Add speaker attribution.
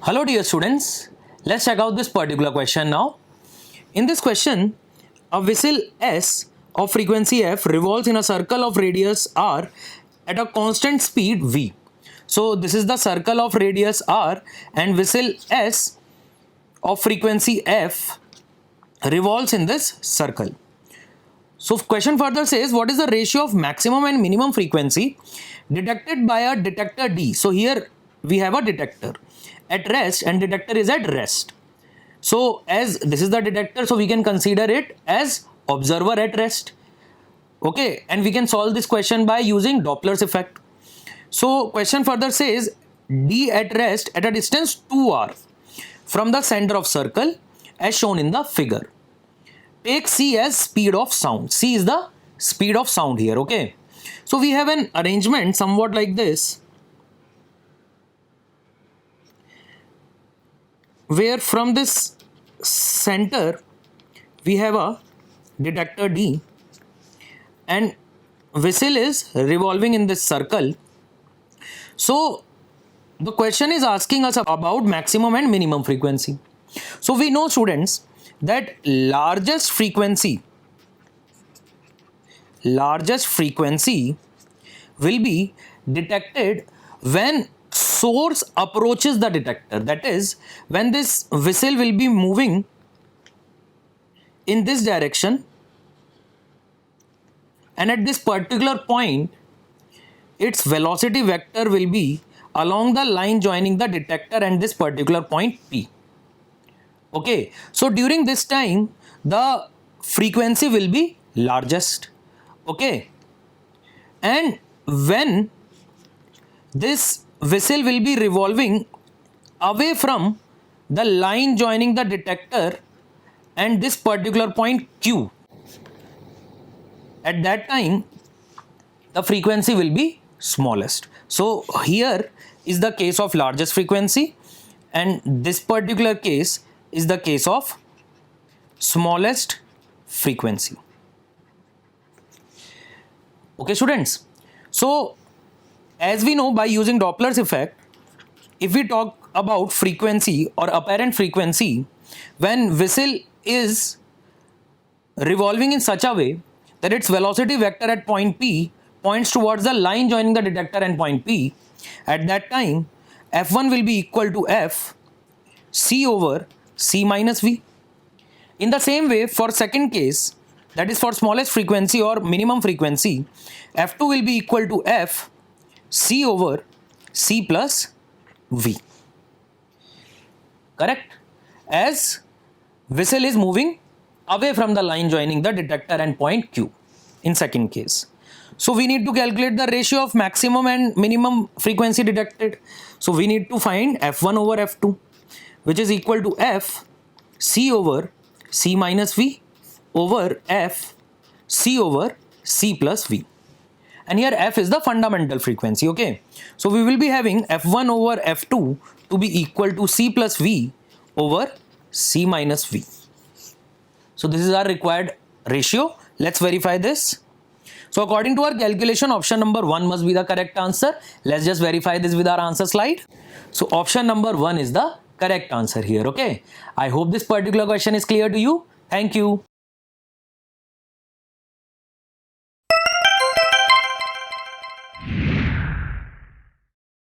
Speaker 1: Hello dear students, let's check out this particular question now. In this question, a whistle S of frequency f revolves in a circle of radius r at a constant speed v. So this is the circle of radius r and whistle S of frequency f revolves in this circle. So question further says, what is the ratio of maximum and minimum frequency detected by a detector D? So here we have a detector at rest and detector is at rest. So as this is the detector, so we can consider it as observer at rest. Okay, and we can solve this question by using Doppler's effect. So question further says D at rest at a distance 2r from the center of circle as shown in the figure. Take C as speed of sound. C is the speed of sound here, okay. So we have an arrangement somewhat like this, where from this center we have a detector D and whistle is revolving in this circle. So the question is asking us about maximum and minimum frequency. So we know, students, that largest frequency will be detected when source approaches the detector. That is, when this whistle will be moving in this direction and at this particular point its velocity vector will be along the line joining the detector and this particular point P. Okay, so during this time the frequency will be largest. Okay, and when this whistle will be revolving away from the line joining the detector and this particular point Q, at that time the frequency will be smallest. So here is the case of largest frequency and this particular case is the case of smallest frequency. Okay, students. So as we know, by using Doppler's effect, if we talk about frequency or apparent frequency, when whistle is revolving in such a way that its velocity vector at point P points towards the line joining the detector and point P, at that time F1 will be equal to F C over C minus V. In the same way, for second case, that is for smallest frequency or minimum frequency, F2 will be equal to F C over C plus V. Correct? As whistle is moving away from the line joining the detector and point Q in second case. So we need to calculate the ratio of maximum and minimum frequency detected. So we need to find F1 over F2, which is equal to F C over C minus V over F C over C plus V. And here F is the fundamental frequency, okay. So we will be having F1 over F2 to be equal to C plus V over C minus V. So this is our required ratio. Let's verify this. So according to our calculation, option number 1 must be the correct answer. Let's just verify this with our answer slide. So option number 1 is the correct answer here, okay. I hope this particular question is clear to you. Thank you.